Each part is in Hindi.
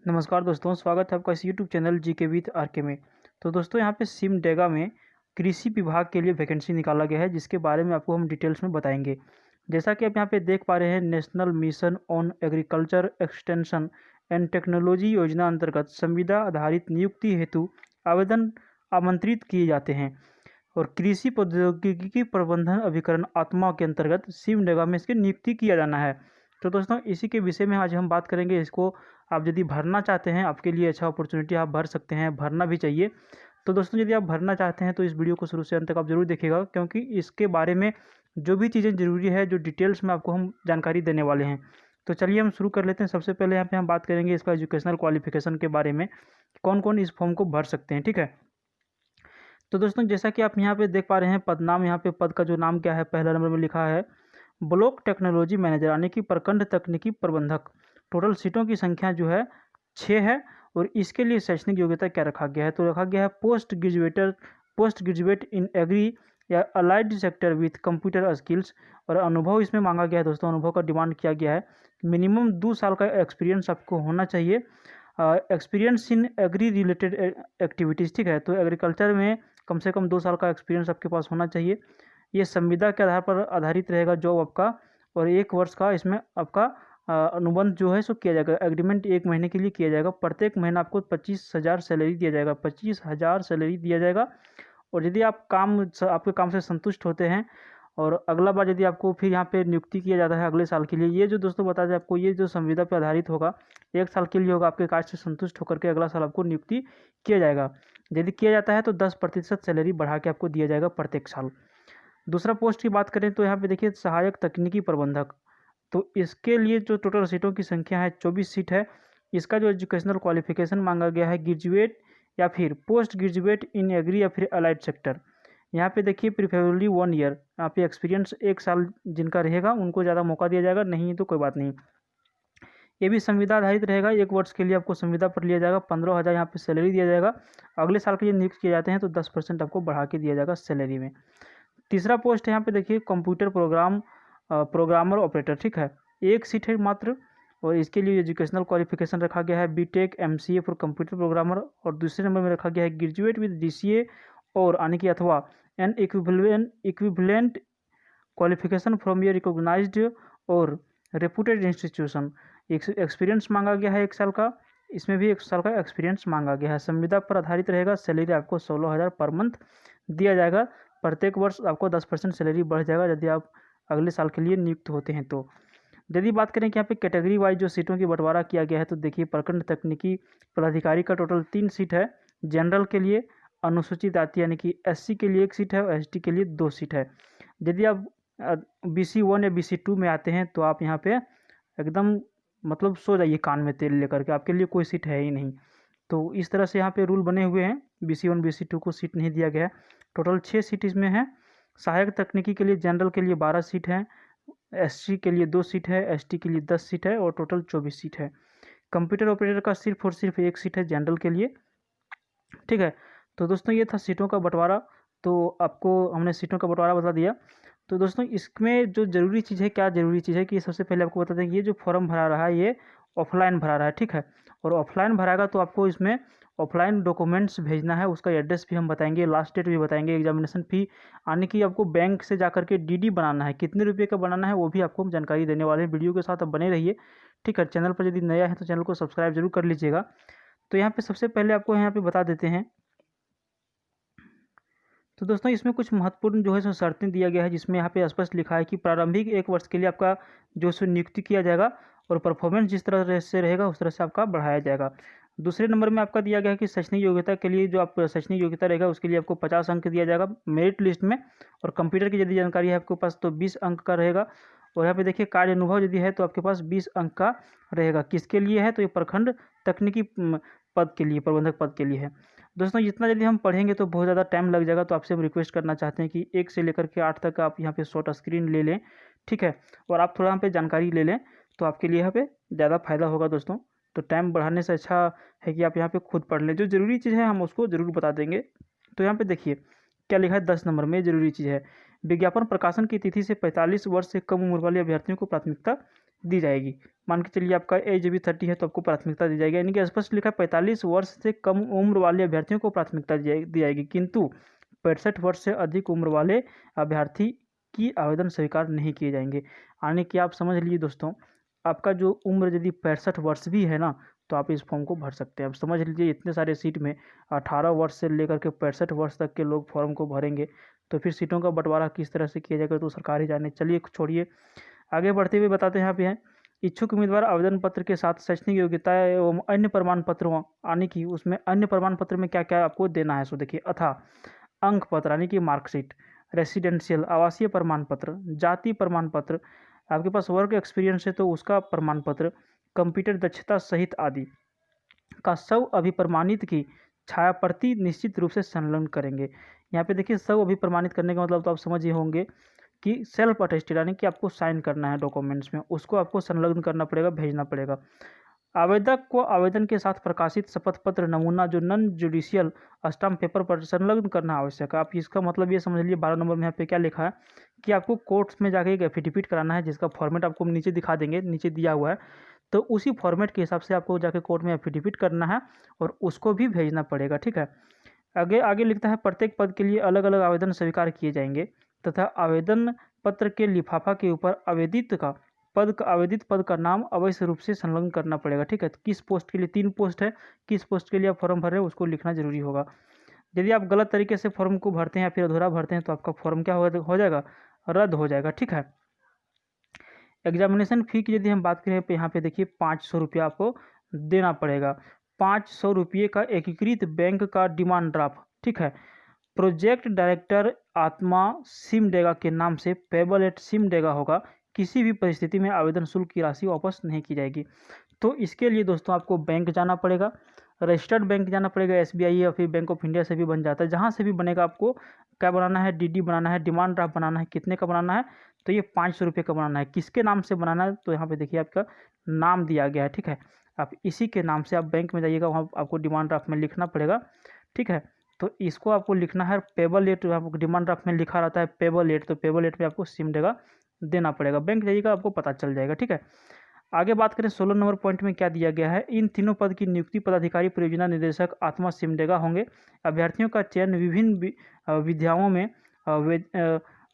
नमस्कार दोस्तों, स्वागत है आपका इस YouTube channel GK with RK में। तो दोस्तों यहाँ पे सिमडेगा में कृषि विभाग के लिए वैकेंसी निकाला गया है, जिसके बारे में आपको हम डिटेल्स में बताएंगे। जैसा कि आप यहाँ पे देख पा रहे हैं, national mission on agriculture extension and technology योजना अंतर्गत संविदा आधारित नियुक्ति हेतु आवेदन आमंत्रित किए जाते हैं और कृषि प्रौद्योगिकी प्रबंधन अभिकरण आत्मा के अंतर्गत सिमडेगा में इसकी नियुक्ति किया जाना है। तो दोस्तों इसी के विषय में आज हम बात करेंगे। इसको आप यदि भरना चाहते हैं, आपके लिए अच्छा अपॉर्चुनिटी, आप भर सकते हैं, भरना भी चाहिए। तो दोस्तों यदि आप भरना चाहते हैं तो इस वीडियो को शुरू से अंत तक आप जरूर देखिएगा, क्योंकि इसके बारे में जो भी चीज़ें ज़रूरी है, जो डिटेल्स में आपको हम जानकारी देने वाले हैं। तो चलिए हम शुरू कर लेते हैं। सबसे पहले यहाँ पे हम बात करेंगे इसका एजुकेशनल क्वालिफिकेशन के बारे में, कौन कौन इस फॉर्म को भर सकते हैं। ठीक है, तो दोस्तों जैसा कि आप यहाँ पे देख पा रहे हैं, पद नाम, यहाँ पे पद का जो नाम क्या है, पहला नंबर में लिखा है ब्लॉक टेक्नोलॉजी मैनेजर, यानी कि प्रखंड तकनीकी प्रबंधक। टोटल सीटों की संख्या जो है 6 है और इसके लिए शैक्षणिक योग्यता क्या रखा गया है, तो रखा गया है पोस्ट ग्रेजुएट इन एग्री या allied sector with computer skills. और अनुभव इसमें मांगा गया है दोस्तों, अनुभव का डिमांड किया गया है। मिनिमम 2 साल का एक्सपीरियंस आपको होना चाहिए, experience in agree related activities. ठीक है, तो एग्रीकल्चर में कम से कम 2 साल का एक्सपीरियंस आपके पास होना चाहिए। ये संविदा के आधार पर आधारित रहेगा जॉब आपका, और 1 वर्ष का इसमें आपका अनुबंध जो है सो किया जाएगा। एग्रीमेंट 1 महीने के लिए किया जाएगा। प्रत्येक महीना आपको 25,000 सैलरी दिया जाएगा, 25,000 सैलरी दिया जाएगा। और यदि आप आपके काम से संतुष्ट होते हैं और अगला बार यदि आपको फिर यहाँ पे नियुक्ति किया जाता है अगले साल के लिए, ये जो दोस्तों बता दें आपको, ये जो संविदा पे आधारित होगा 1 साल के लिए होगा। आपके कार्य से संतुष्ट होकर के अगला साल आपको नियुक्ति किया जाएगा। यदि किया जाता है तो 10% सैलरी बढ़ा के आपको दिया जाएगा प्रत्येक साल। दूसरा पोस्ट की बात करें तो यहाँ पे देखिए सहायक तकनीकी प्रबंधक। तो इसके लिए जो टोटल सीटों की संख्या है 24 सीट है। इसका जो एजुकेशनल क्वालिफिकेशन मांगा गया है ग्रेजुएट या फिर पोस्ट ग्रेजुएट इन एग्री या फिर अलाइड सेक्टर। यहाँ पे देखिए प्रिफरेबली 1 ईयर, यहाँ पे एक्सपीरियंस 1 साल जिनका रहेगा उनको ज़्यादा मौका दिया जाएगा, नहीं तो कोई बात नहीं। ये भी संविदा आधारित रहेगा, 1 वर्ष के लिए आपको संविदा पर लिया जाएगा। 15,000 यहाँ पे सैलरी दिया जाएगा। अगले साल के लिए नियुक्त किए जाते हैं तो 10% आपको बढ़ा के दिया जाएगा सैलरी में। तीसरा पोस्ट यहाँ पे देखिए कंप्यूटर प्रोग्रामर ऑपरेटर। ठीक है, 1 सीट है मात्र, और इसके लिए एजुकेशनल क्वालिफिकेशन रखा गया है BTech MCA for computer programmer. और दूसरे नंबर में रखा गया है ग्रेजुएट विद डीसीए और यानी कि अथवा an equivalent qualification from a recognised और रेपुटेड इंस्टीट्यूशन। एक्सपीरियंस मांगा गया है 1 साल का, इसमें भी 1 साल का एक्सपीरियंस मांगा गया है। संविदा पर आधारित रहेगा। सैलरी आपको 16,000 पर मंथ दिया जाएगा। प्रत्येक वर्ष आपको 10% सैलरी बढ़ जाएगा यदि आप अगले साल के लिए नियुक्त होते हैं तो। यदि बात करें कि यहाँ पे कैटेगरी वाइज जो सीटों की बंटवारा किया गया है, तो देखिए प्रखंड तकनीकी पदाधिकारी का टोटल 3 सीट है। जनरल के लिए, अनुसूचित जाति यानी कि एससी के लिए 1 सीट है और एसटी के लिए 2 सीट है। यदि आप BC1 या BC2 में आते हैं तो आप यहाँ पे एकदम मतलब सो जाइए कान में तेल लेकर के, आपके लिए कोई सीट है ही नहीं। तो इस तरह से यहाँ पे रूल बने हुए हैं। BC1 BC2 को सीट नहीं दिया गया है। टोटल 6 सीट इसमें है। सहायक तकनीकी के लिए जनरल के लिए 12 सीट है, एससी के लिए 2 सीट है, एसटी के लिए 10 सीट है और टोटल 24 सीट है। कंप्यूटर ऑपरेटर का सिर्फ और सिर्फ 1 सीट है जनरल के लिए। ठीक है, तो दोस्तों ये था सीटों का बंटवारा। तो आपको हमने सीटों का बंटवारा बता दिया। तो दोस्तों इसमें जो ज़रूरी चीज़ है, क्या ज़रूरी चीज़ है कि सबसे पहले आपको बता दें कि ये जो फॉर्म भरा रहा है ये ऑफलाइन भरा रहा है। ठीक है, और ऑफलाइन भराएगा तो आपको इसमें ऑफलाइन डॉक्यूमेंट्स भेजना है, उसका एड्रेस भी हम बताएंगे, लास्ट डेट भी बताएंगे, एग्जामिनेशन फ़ी यानी कि आपको बैंक से जाकर के डीडी बनाना है, कितने रुपये का बनाना है वो भी आपको हम जानकारी देने वाले हैं। वीडियो के साथ आप बने रहिए। ठीक है, चैनल पर यदि नया है तो चैनल को सब्सक्राइब जरूर कर लीजिएगा। तो यहाँ पे सबसे पहले आपको यहाँ पे बता देते हैं। तो दोस्तों इसमें कुछ महत्वपूर्ण जो है सो शर्तें दिया गया है, जिसमें यहाँ पे स्पष्ट लिखा है कि प्रारंभिक 1 वर्ष के लिए आपका जो सो नियुक्ति किया जाएगा और परफॉर्मेंस जिस तरह से रहेगा उस तरह से आपका बढ़ाया जाएगा। दूसरे नंबर में आपका दिया गया है कि शैक्षणिक योग्यता के लिए जो आप शैक्षणिक योग्यता रहेगा उसके लिए आपको 50 अंक दिया जाएगा मेरिट लिस्ट में। और कंप्यूटर की यदि जानकारी है आपके पास तो 20 अंक का रहेगा। और यहाँ पे देखिए कार्य अनुभव यदि है तो आपके पास 20 अंक का रहेगा। किसके लिए है, तो ये प्रखंड तकनीकी पद के लिए, प्रबंधक पद के लिए है। दोस्तों इतना यदि हम पढ़ेंगे तो बहुत ज़्यादा टाइम लग जाएगा, तो आपसे हम रिक्वेस्ट करना चाहते हैं कि 1 से लेकर के 8 तक आप यहाँ पे शॉर्ट स्क्रीन ले लें। ठीक है, और आप थोड़ा यहाँ पे जानकारी ले लें तो आपके लिए यहाँ पे ज़्यादा फायदा होगा दोस्तों। तो टाइम बढ़ाने से अच्छा है कि आप यहाँ पे खुद पढ़ लें। जो ज़रूरी चीज़ है हम उसको ज़रूर बता देंगे। तो यहाँ पे देखिए क्या लिखा है 10 नंबर में, ज़रूरी चीज़ है विज्ञापन प्रकाशन की तिथि से 45 वर्ष से कम उम्र वाले अभ्यर्थियों को प्राथमिकता दी जाएगी। मान के चलिए आपका एज अभी 30 है तो आपको प्राथमिकता दी जाएगी, यानी कि स्पष्ट लिखा है 45 वर्ष से कम उम्र वाले अभ्यर्थियों को प्राथमिकता दी जाएगी, किंतु 65 वर्ष से अधिक उम्र वाले अभ्यर्थी की आवेदन स्वीकार नहीं किए जाएंगे। यानी कि आप समझ लीजिए दोस्तों, आपका जो उम्र यदि 65 वर्ष भी है ना, तो आप इस फॉर्म को भर सकते हैं। अब समझ लीजिए इतने सारे सीट में 18 वर्ष से लेकर के 65 वर्ष तक के लोग फॉर्म को भरेंगे, तो फिर सीटों का बंटवारा किस तरह से किया जाएगा तो सरकार ही जाने। चलिए छोड़िए, आगे बढ़ते हुए बताते हैं यहाँ पे हैं, इच्छुक उम्मीदवार आवेदन पत्र के साथ शैक्षणिक योग्यता एवं अन्य प्रमाण पत्रों, यानी कि उसमें अन्य प्रमाण पत्र में क्या क्या आपको देना है, सो देखिए, अथा अंक पत्र यानी कि मार्कशीट, रेसिडेंशियल आवासीय प्रमाण पत्र, जाति प्रमाण पत्र, आपके पास वर्क एक्सपीरियंस है तो उसका प्रमाण पत्र, कंप्यूटर दक्षता सहित आदि का सब अभिप्रमाणित की छायाप्रति निश्चित रूप से संलग्न करेंगे। यहाँ पे देखिए सब अभिप्रमाणित करने का मतलब तो आप समझ ही होंगे कि सेल्फ अटेस्टेड, यानी कि आपको साइन करना है डॉक्यूमेंट्स में, उसको आपको संलग्न करना पड़ेगा, भेजना पड़ेगा। आवेदक को आवेदन के साथ प्रकाशित शपथ पत्र नमूना जो नॉन जुडिशियल स्टाम्प पेपर पर संलग्न करना आवश्यक है। आप इसका मतलब ये समझ लीजिए 12 नंबर में यहाँ पे क्या लिखा है कि आपको कोर्ट्स में जाके एक एफिडेविट कराना है, जिसका फॉर्मेट आपको नीचे दिखा देंगे, नीचे दिया हुआ है, तो उसी फॉर्मेट के हिसाब से आपको जाके कोर्ट में एफिडेविट करना है और उसको भी भेजना पड़ेगा, ठीक है। आगे आगे लिखता है प्रत्येक पद के लिए अलग अलग आवेदन स्वीकार किए जाएंगे तथा आवेदन पत्र के लिफाफा के ऊपर आवेदित पद का नाम अवश्य रूप से संलग्न करना पड़ेगा, ठीक है। तो किस पोस्ट के लिए, 3 पोस्ट है, किस पोस्ट के लिए आप फॉर्म भर रहे हैं उसको लिखना जरूरी होगा। यदि आप गलत तरीके से फॉर्म को भरते हैं या फिर अधूरा भरते हैं तो आपका फॉर्म क्या हो जाएगा, रद्द हो जाएगा, ठीक है। एग्जामिनेशन फी की यदि हम बात करें तो यहाँ पे देखिए 500 रुपया आपको देना पड़ेगा। 500 रुपये का एकीकृत बैंक का डिमांड ड्राफ्ट, ठीक है, प्रोजेक्ट डायरेक्टर आत्मा सिमडेगा के नाम से पेबल एट सिमडेगा होगा। किसी भी परिस्थिति में आवेदन शुल्क की राशि वापस नहीं की जाएगी। तो इसके लिए दोस्तों आपको बैंक जाना पड़ेगा, रजिस्टर्ड बैंक जाना पड़ेगा, एसबीआई या फिर बैंक ऑफ इंडिया से भी बन जाता है, जहाँ से भी बनेगा आपको क्या बनाना है, डीडी बनाना है, डिमांड ड्राफ्ट बनाना है। कितने का बनाना है, तो ये 500 रुपये का बनाना है। किसके नाम से बनाना है, तो यहाँ पे देखिए आपका नाम दिया गया है, ठीक है। आप इसी के नाम से आप बैंक में जाइएगा, वहाँ आपको डिमांड ड्राफ्ट में लिखना पड़ेगा, ठीक है। तो इसको आपको लिखना है पेबल एट, आपको डिमांड ड्राफ्ट में लिखा रहता है पेबल एट, तो पेबल एट पे आपको सिमडेगा देना पड़ेगा। बैंक जाइएगा आपको पता चल जाएगा, ठीक है। आगे बात करें 16 नंबर पॉइंट में क्या दिया गया है, इन तीनों पद की नियुक्ति पदाधिकारी परियोजना निदेशक आत्मा सिमडेगा होंगे। अभ्यर्थियों का चयन विभिन्न विधाओं में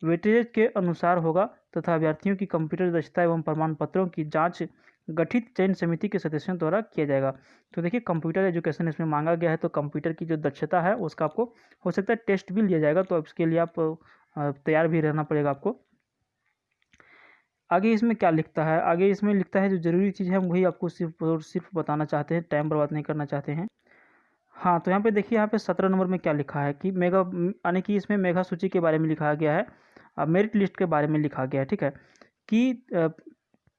वेटेज के अनुसार होगा तथा अभ्यर्थियों की कंप्यूटर दक्षता एवं प्रमाण पत्रों की जांच गठित चयन समिति के सदस्यों द्वारा किया जाएगा। तो देखिए कंप्यूटर एजुकेशन इसमें मांगा गया है, तो कंप्यूटर की जो दक्षता है उसका आपको हो सकता है टेस्ट भी लिया जाएगा, तो इसके लिए आप तैयार भी रहना पड़ेगा आपको। आगे इसमें क्या लिखता है, आगे इसमें लिखता है जो जरूरी चीज़ है वही आपको सिर्फ बताना चाहते हैं, टाइम बर्बाद नहीं करना चाहते हैं। हाँ, तो यहाँ पे देखिए, यहाँ पे 17 नंबर में क्या लिखा है कि मेगा, यानी कि इसमें मेगा सूची के बारे में लिखा गया है, मेरिट लिस्ट के बारे में लिखा गया है, ठीक है, कि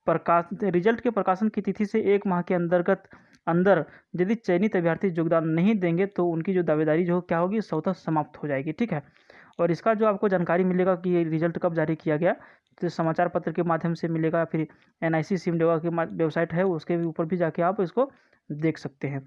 रिजल्ट के प्रकाशन की तिथि से 1 माह के अंदर यदि चयनित अभ्यर्थी योगदान नहीं देंगे तो उनकी जो दावेदारी जो क्या होगी, स्वतः समाप्त हो जाएगी, ठीक है। और इसका जो आपको जानकारी मिलेगा कि ये रिजल्ट कब जारी किया गया, तो समाचार पत्र के माध्यम से मिलेगा, या फिर NIC सिमडेगा की वेबसाइट है उसके ऊपर भी जाके आप इसको देख सकते हैं।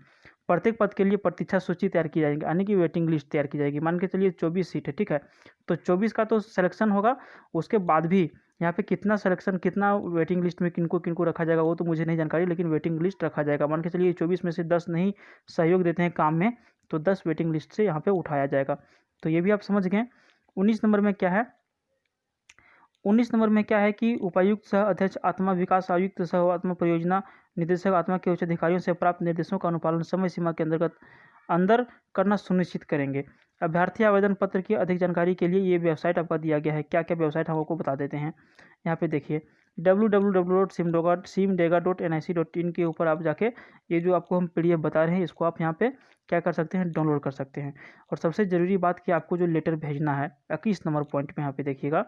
प्रत्येक पद के लिए प्रतीक्षा सूची तैयार की जाएगी, यानी कि वेटिंग लिस्ट तैयार की जाएगी। मान के चलिए 24 सीट है, ठीक है, तो 24 का तो सिलेक्शन होगा, उसके बाद भी यहाँ पे कितना सिलेक्शन, कितना वेटिंग लिस्ट में किनको किनको रखा जाएगा वो तो मुझे नहीं जानकारी, लेकिन वेटिंग लिस्ट रखा जाएगा। मान के चलिए 24 में से 10 नहीं सहयोग देते हैं काम में, तो 10 वेटिंग लिस्ट से यहाँ पे उठाया जाएगा। तो ये भी आप समझ गए। 19 नंबर में क्या है, 19 नंबर में क्या है कि उपायुक्त सह अध्यक्ष आत्मा, विकास आयुक्त सह आत्मा, परियोजना निदेशक आत्मा के उच्च अधिकारियों से प्राप्त निर्देशों का अनुपालन समय सीमा के अंदर करना सुनिश्चित करेंगे। अभ्यर्थी आवेदन पत्र की अधिक जानकारी के लिए ये वेबसाइट आपका दिया गया है। क्या क्या वेबसाइट हम आपको बता देते हैं, यहाँ पे देखिए www.simdega.nic.in के ऊपर आप जाके ये जो आपको हम PDF बता रहे हैं इसको आप यहाँ पे क्या कर सकते हैं, डाउनलोड कर सकते हैं। और सबसे ज़रूरी बात कि आपको जो लेटर भेजना है 21 नंबर पॉइंट में यहाँ पे देखिएगा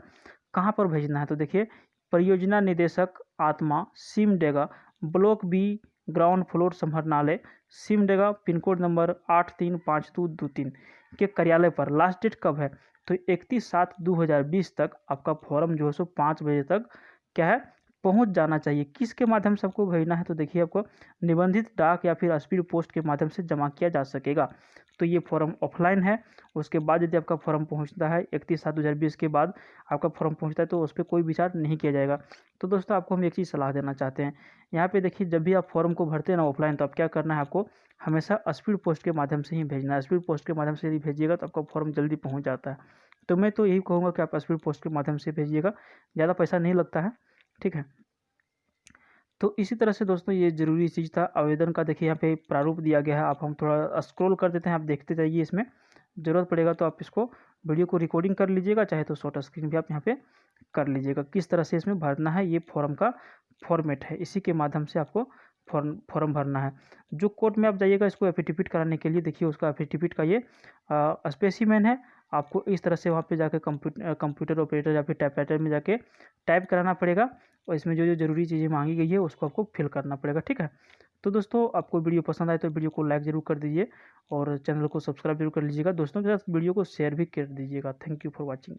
कहाँ पर भेजना है, तो देखिए परियोजना निदेशक आत्मा Simdega, block B, ground floor समाहरणालय, सिमडेगा, पिन कोड नंबर 835223 के कार्यालय पर। लास्ट डेट कब है, तो 31/7/2020 तक आपका फॉर्म जो है सो 5 बजे तक क्या है, पहुंच जाना चाहिए। किसके माध्यम से आपको भेजना है, तो देखिए आपको निबंधित डाक या फिर स्पीड पोस्ट के माध्यम से जमा किया जा सकेगा। तो ये फॉर्म ऑफलाइन है। उसके बाद यदि आपका फॉर्म पहुंचता है 31/7/2020 के बाद आपका फॉर्म पहुंचता है तो उस पर कोई विचार नहीं किया जाएगा। तो दोस्तों आपको हम एक चीज़ सलाह देना चाहते हैं, यहाँ पे देखिए जब भी आप फॉर्म को भरते हैं ना ऑफलाइन, तो आप क्या करना है, आपको हमेशा स्पीड पोस्ट के माध्यम से ही भेजना है। स्पीड पोस्ट के माध्यम से यदि भेजिएगा तो आपका फॉर्म जल्दी पहुँच जाता है। तो मैं तो यही कहूँगा कि आप स्पीड पोस्ट के माध्यम से भेजिएगा, ज़्यादा पैसा नहीं लगता है, ठीक है। तो इसी तरह से दोस्तों ये ज़रूरी चीज़ था आवेदन का। देखिए यहाँ पे प्रारूप दिया गया है, आप हम थोड़ा स्क्रॉल कर देते हैं, आप देखते जाइए। इसमें ज़रूरत पड़ेगा तो आप इसको वीडियो को रिकॉर्डिंग कर लीजिएगा, चाहे तो शॉर्ट स्क्रीन भी आप यहाँ पे कर लीजिएगा। किस तरह से इसमें भरना है, ये फॉर्म का फॉर्मेट है, इसी के माध्यम से आपको फॉर्म भरना है। जो कोर्ट में आप जाइएगा इसको एफिडेविट कराने के लिए, देखिए उसका एफिडेविट का ये स्पेसिमेन है। आपको इस तरह से वहाँ पे जाके कंप्यूटर ऑपरेटर या फिर टाइपराइटर में जाके टाइप कराना पड़ेगा, और इसमें जो जो ज़रूरी चीज़ें मांगी गई है उसको आपको फिल करना पड़ेगा, ठीक है। तो दोस्तों आपको वीडियो पसंद आए तो वीडियो को लाइक ज़रूर कर दीजिए और चैनल को सब्सक्राइब जरूर कर लीजिएगा। दोस्तों के साथ वीडियो को शेयर भी कर दीजिएगा। Thank you for watching.